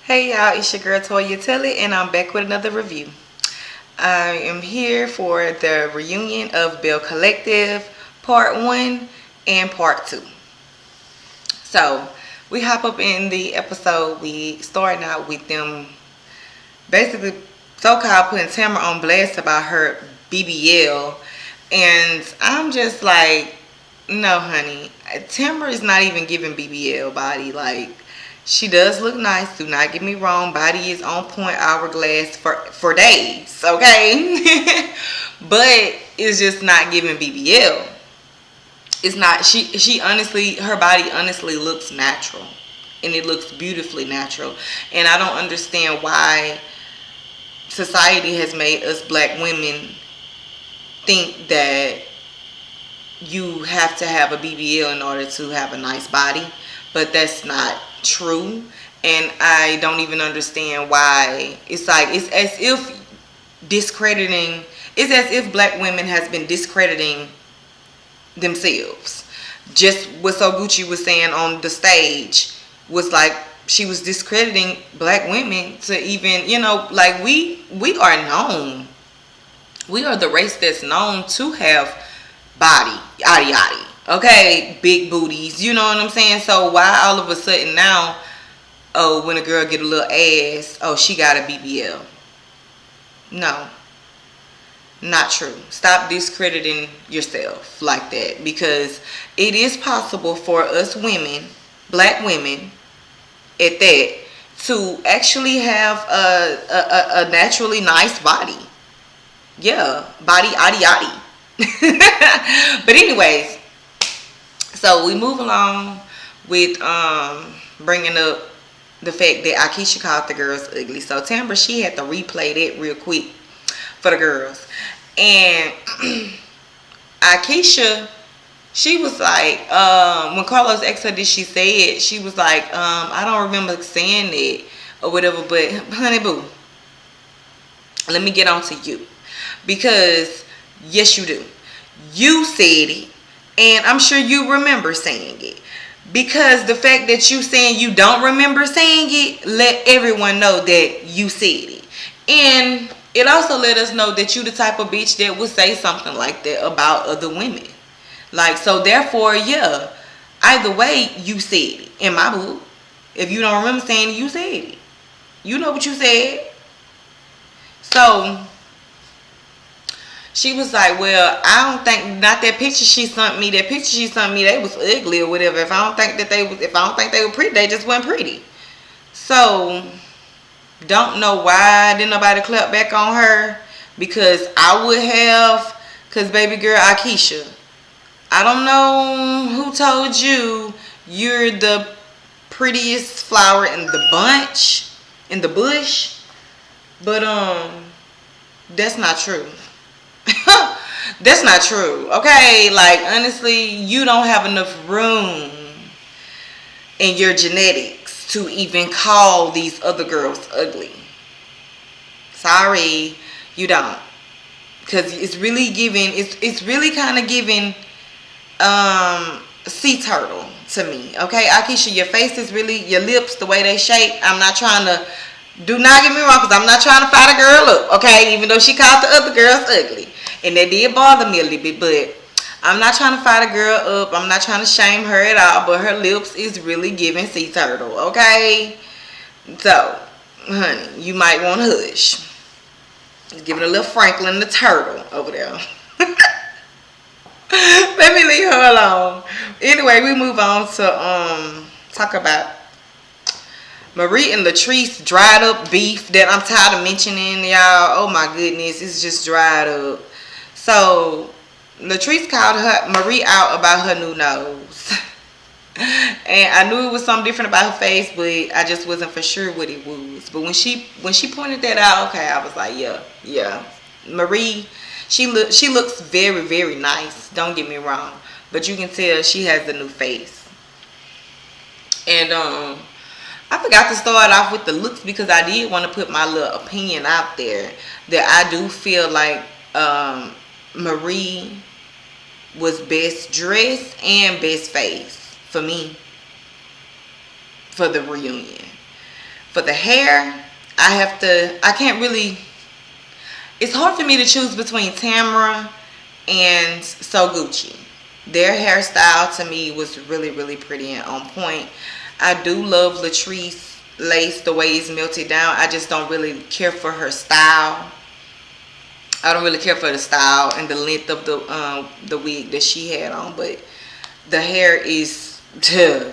Hey y'all, it's your girl Toya Telly, and I'm back with another review. I am here for the reunion of Belle Collective Part 1 and Part 2. So, we hop up in the episode. We starting out with them basically so-called putting Tamara on blast about her BBL. And I'm just like, no, honey. Tamara is not even giving BBL body. Like, she does look nice. Do not get me wrong. Body is on point, hourglass for days. Okay, but it's just not giving BBL. It's not. She honestly, her body honestly looks natural, and it looks beautifully natural. And I don't understand why society has made us black women think that you have to have a BBL in order to have a nice body, but that's not true. And I don't even understand why. It's like it's as if discrediting. It's as if black women has been discrediting themselves. Just what So Gucci was saying on the stage was like she was discrediting black women to even, like we are known. We are the race that's known to have body, yada yada. Okay, big booties. You know what I'm saying? So why all of a sudden now, oh, when a girl get a little ass, oh, she got a BBL? No, not true. Stop discrediting yourself like that, because it is possible for us women, black women, at that, to actually have a naturally nice body. Yeah, body, yada yada. But anyways, so we move along with bringing up the fact that Akeisha called the girls ugly. So Tambra, she had to replay that real quick for the girls. And Akeisha, she was like, when Carlos asked her did she say it, she was like, I don't remember saying it or whatever, but honey boo, let me get on to you. Because yes you do. You said it, and I'm sure you remember saying it. Because the fact that you saying you don't remember saying it, let everyone know that you said it. And it also let us know that you the type of bitch that would say something like that about other women. Like, so therefore, yeah, either way, you said it. In my book, if you don't remember saying it, you said it. You know what you said. So she was like, well, I don't think, not that picture she sent me. That picture she sent me, they was ugly or whatever. If I don't think they were pretty, they just weren't pretty. So don't know why didn't nobody clap back on her, because I would have. Because baby girl Akeisha, I don't know who told you you're the prettiest flower in the bunch, in the bush, but that's not true. That's not true. Okay, like honestly, you don't have enough room in your genetics to even call these other girls ugly. Sorry, you don't. Because it's really giving, it's really kind of giving sea turtle to me. Okay, Akeisha, your face is really, your lips, the way they shape. I'm not trying to, do not get me wrong, because I'm not trying to fight a girl up. Okay, even though she called the other girls ugly. And that did bother me a little bit, but I'm not trying to fight a girl up. I'm not trying to shame her at all, but her lips is really giving sea turtle. Okay, so honey, you might want to hush. Giving a little Franklin the turtle over there. Let me leave her alone. Anyway, we move on to talk about Marie and Latrice dried up beef that I'm tired of mentioning, y'all. Oh my goodness, it's just dried up. So Latrice called her Marie out about her new nose. And I knew it was something different about her face, but I just wasn't for sure what it was. But when she pointed that out, okay, I was like, yeah. Marie, she looks very, very nice. Don't get me wrong, but you can tell she has a new face. And I forgot to start off with the looks, because I did want to put my little opinion out there that I do feel like Marie was best dressed and best face for me for the reunion. For the hair, I can't really, it's hard for me to choose between Tamara and So Gucci. Their hairstyle to me was really, really pretty and on point. I do love Latrice lace, the way it's melted down. I just don't really care for her style. I don't really care for the style and the length of the wig that she had on, but the hair is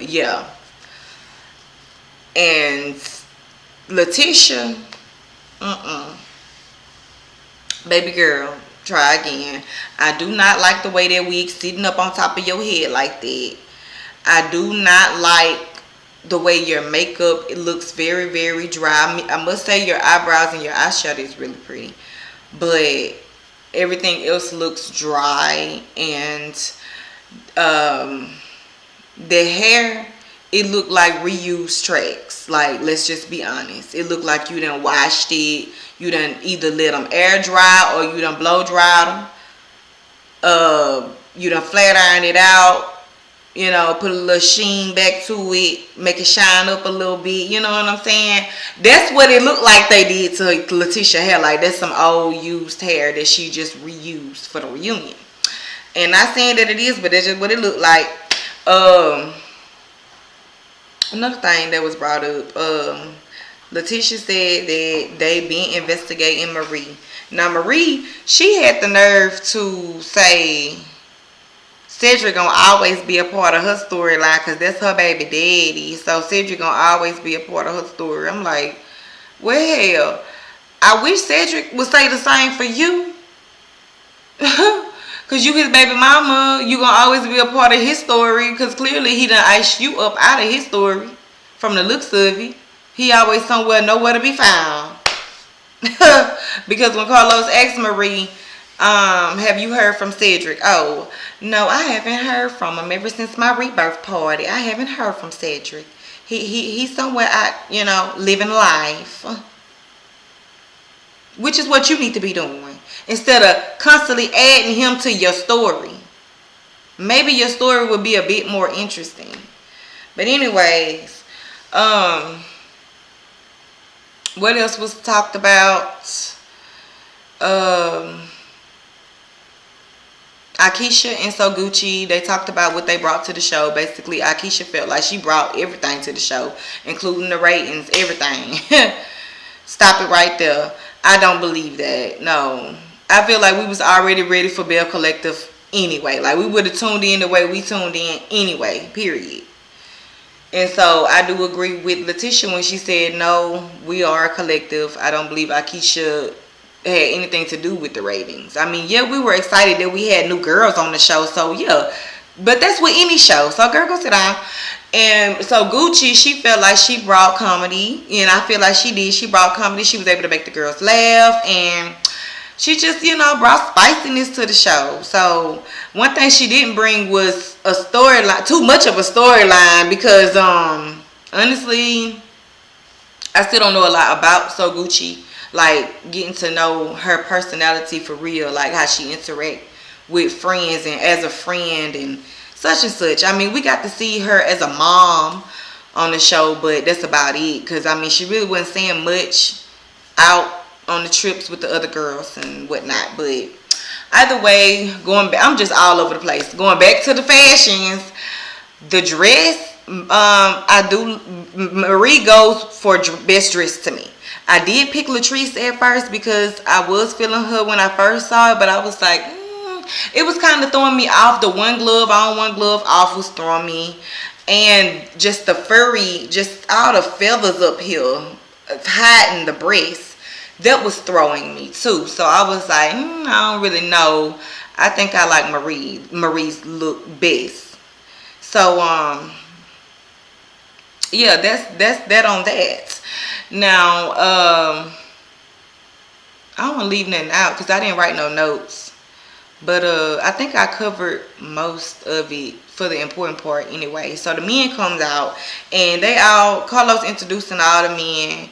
yeah. And Letitia, baby girl, try again. I do not like the way that wig sitting up on top of your head like that. I do not like the way your makeup, it looks very, very dry. I must say your eyebrows and your eyeshadow is really pretty, but everything else looks dry. And the hair, it looked like reused tracks. Like, let's just be honest, it looked like you done washed it, you done either let them air dry or you done blow dry them, you done flat iron it out, you know, put a little sheen back to it, make it shine up a little bit, you know what I'm saying? That's what it looked like they did to Letitia hair. Like, that's some old used hair that she just reused for the reunion. And not saying that it is, but that's just what it looked like. Another thing that was brought up, Letitia said that they been investigating Marie. Now Marie, she had the nerve to say Cedric gonna always be a part of her storyline because that's her baby daddy. So Cedric gonna always be a part of her story. I'm like, well, I wish Cedric would say the same for you. Because you his baby mama, you gonna always be a part of his story. Because clearly he done iced you up out of his story. From the looks of it, he always somewhere, nowhere to be found. Because when Carlos asked Marie, have you heard from Cedric? Oh, no, I haven't heard from him ever since my rebirth party. I haven't heard from Cedric. He's somewhere out, you know, living life. Which is what you need to be doing. Instead of constantly adding him to your story. Maybe your story would be a bit more interesting. But anyways, what else was talked about? Akeisha and So Gucci, they talked about what they brought to the show. Basically, Akeisha felt like she brought everything to the show, including the ratings, everything. Stop it right there. I don't believe that. No. I feel like we was already ready for Belle Collective anyway. Like, we would have tuned in the way we tuned in anyway, period. And so I do agree with Letitia when she said, no, we are a collective. I don't believe Akeisha had anything to do with the ratings. I mean, yeah, we were excited that we had new girls on the show. So, yeah. But that's with any show. So, girl, go sit down. And so Gucci, she felt like she brought comedy. And I feel like she did. She brought comedy. She was able to make the girls laugh. And she just, you know, brought spiciness to the show. So one thing she didn't bring was a storyline, too much of a storyline, because honestly, I still don't know a lot about So Gucci. Like, getting to know her personality for real, like how she interact with friends and as a friend and such and such. I mean, we got to see her as a mom on the show, but that's about it. Because, I mean, she really wasn't saying much out on the trips with the other girls and whatnot. But either way, going back, I'm just all over the place. Going back to the fashions, the dress, Marie goes for best dress to me. I did pick Latrice at first because I was feeling her when I first saw it, but I was like, it was kind of throwing me off. The one glove on, one glove off was throwing me. And just the furry, just all the feathers up here, hiding the breast, that was throwing me too. So I was like, I don't really know. I think I like Marie's look best. So, yeah, that's that on that. Now, I don't want to leave nothing out because I didn't write no notes. But I think I covered most of it for the important part anyway. So the men comes out and they all, Carlos introducing all the men.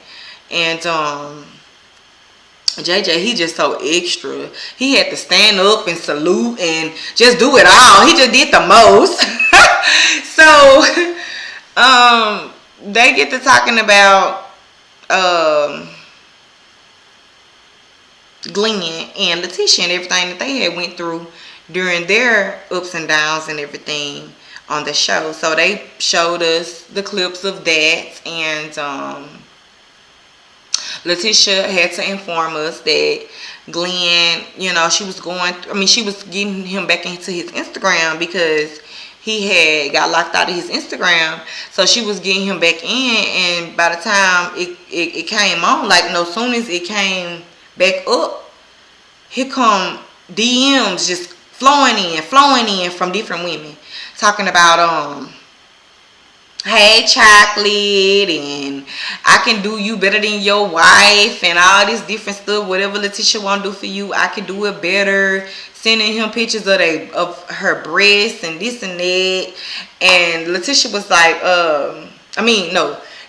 And JJ, he just so extra. He had to stand up and salute and just do it all. He just did the most. So they get to talking about Glenn and Letitia and everything that they had went through during their ups and downs and everything on the show. So they showed us the clips of that, and Letitia had to inform us that Glenn, you know, she was getting him back into his Instagram because he had got locked out of his Instagram. So she was getting him back in, and by the time it came on, like, no, soon as it came back up, here come DMs just flowing in from different women talking about hey chocolate, and I can do you better than your wife, and all this different stuff. Whatever Letitia want to do for you, I can do it better. Sending him pictures of her breasts and this and that. And Letitia was like,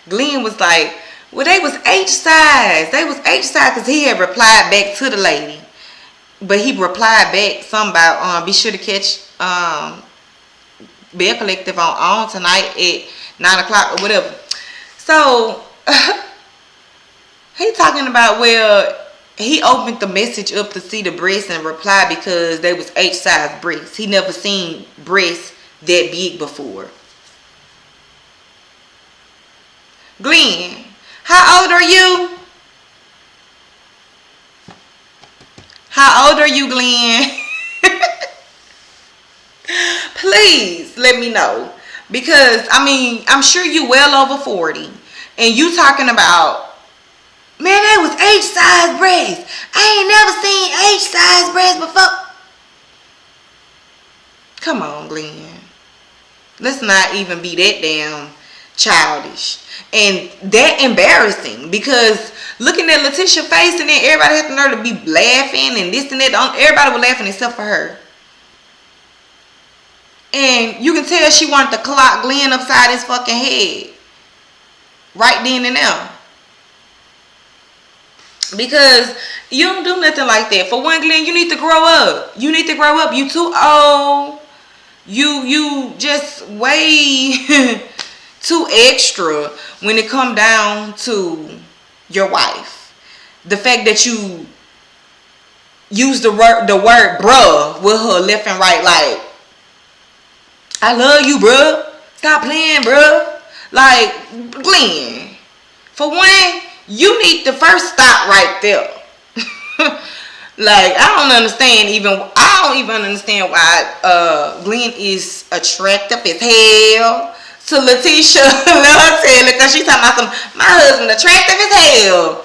Glenn was like, well, they was H size. They was H size because he had replied back to the lady. But he replied back something about be sure to catch Belle Collective on tonight at 9 o'clock or whatever. So he talking about, well, he opened the message up to see the breasts and replied because they was H size breasts. He never seen breasts that big before. Glenn, how old are you? How old are you, Glenn? Please let me know. Because, I'm sure you well over 40. And you talking about, man, that was H-size breasts. I ain't never seen H-size breasts before. Come on, Glenn. Let's not even be that damn childish. And that embarrassing. Because looking at Letitia's face, and then everybody had the nerve to be laughing and this and that. Everybody was laughing except for her. And you can tell she wanted to clock Glenn upside his fucking head. Right then and there. Because you don't do nothing like that. For one, Glenn, you need to grow up. You need to grow up. You too old. You just way too extra when it come down to your wife. The fact that you use the word bruh with her left and right, like, I love you, bruh. Stop playing, bruh. Like, Glenn, for one, you need to first stop right there. Like, I don't even understand why Glenn is attractive as hell to Letitia. Love Taylor, because she's talking about my husband attractive as hell.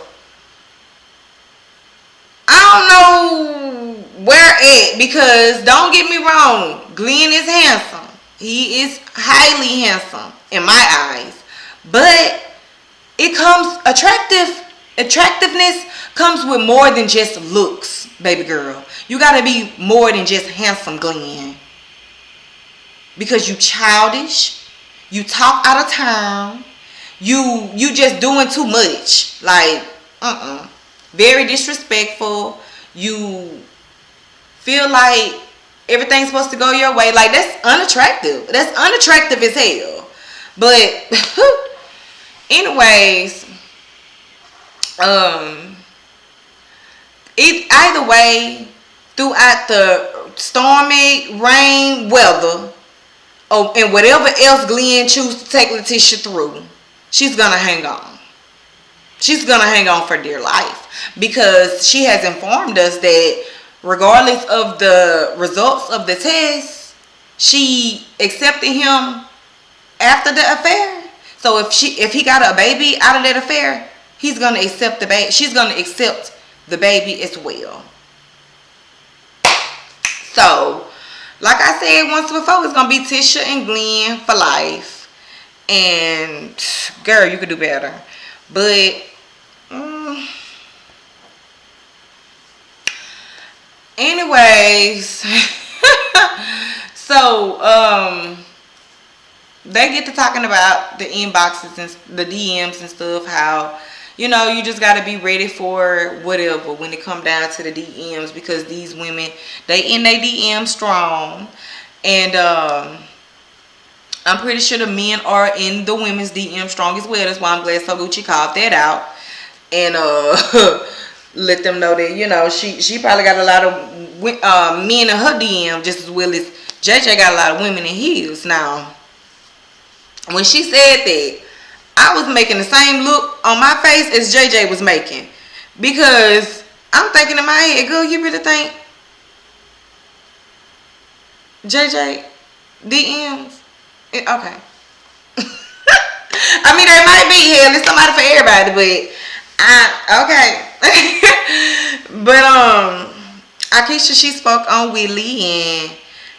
I don't know where at, because don't get me wrong, Glenn is handsome. He is highly handsome in my eyes. But it comes attractiveness comes with more than just looks, baby girl. You gotta be more than just handsome, Glenn. Because you childish, you talk out of turn, you just doing too much. Like, very disrespectful. You feel like everything's supposed to go your way. Like, that's unattractive. That's unattractive as hell. But anyways, either way, throughout the stormy rain weather, and whatever else Glenn chooses to take Letitia through, she's gonna hang on. She's gonna hang on for dear life, because she has informed us that regardless of the results of the test, she accepted him after the affair. So if he got a baby out of that affair, he's gonna accept the baby. She's gonna accept the baby as well. So, like I said once before, it's gonna be Tisha and Glenn for life. And girl, you could do better. But anyways, so they get to talking about the inboxes and the DMs and stuff, how, you know, you just got to be ready for whatever when it come down to the DMs, because these women, they in their DM strong. And I'm pretty sure the men are in the women's DM strong as well. That's why I'm glad So Gucci called that out. and let them know that, you know, she probably got a lot of men in her DM just as well as JJ got a lot of women in his. Now, when she said that, I was making the same look on my face as JJ was making, because I'm thinking in my head, girl, you really think JJ DMs? Okay. I mean, they might be, hell, it's somebody for everybody, but okay. But Akeisha, she spoke on Willie and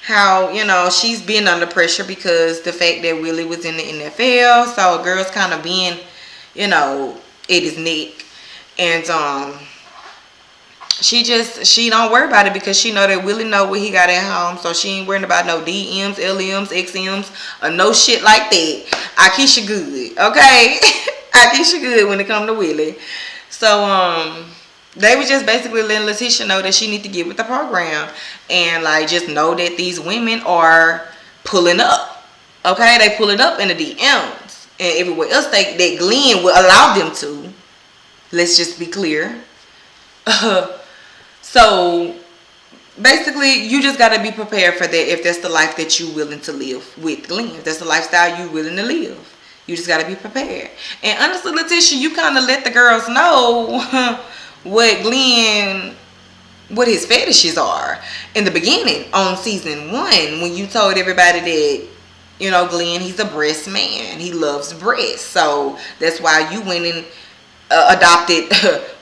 how, you know, she's been under pressure because the fact that Willie was in the NFL, so a girl's kind of being, you know, at his neck. And she don't worry about it because she know that Willie know what he got at home, so she ain't worrying about no DMs, LMs, XMs, or no shit like that. Akeisha good, okay? Akeisha good when it come to Willie. So they was just basically letting Letitia know that she need to get with the program and like just know that these women are pulling up, okay? They pulling up in the DMs and everywhere else that Glenn will allow them to. Let's just be clear. So basically, you just got to be prepared for that if that's the life that you're willing to live with Glenn. If that's the lifestyle you're willing to live. You just got to be prepared. And honestly, Letitia, you kind of let the girls know what his fetishes are in the beginning on season 1, when you told everybody that, you know, Glenn, he's a breast man. He loves breasts. So that's why you went and adopted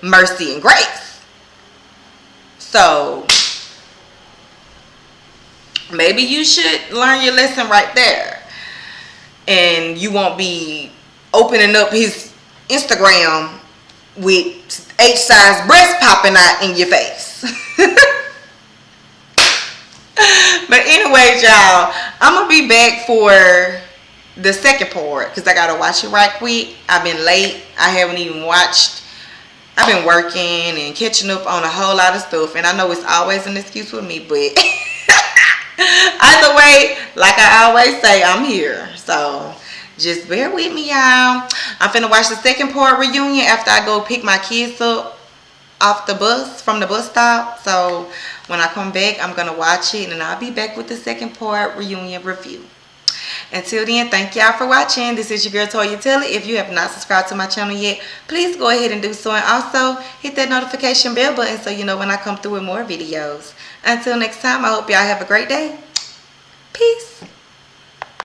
Mercy and Grace. So maybe you should learn your lesson right there, and you won't be opening up his Instagram with H-size breast popping out in your face. But anyways, y'all, I'm gonna be back for the second part because I gotta watch it right quick. I've been late. I haven't even watched. I've been working and catching up on a whole lot of stuff, and I know it's always an excuse with me, but either way, like I always say, I'm here. So just bear with me, y'all. I'm finna watch the second part reunion after I go pick my kids up off the bus, from the bus stop. So when I come back, I'm gonna watch it, and I'll be back with the second part reunion review. Until then, thank y'all for watching. This is your girl Toya Telly. If you have not subscribed to my channel yet, please go ahead and do so, and also hit that notification bell button so you know when I come through with more videos. Until next time, I hope y'all have a great day. Peace.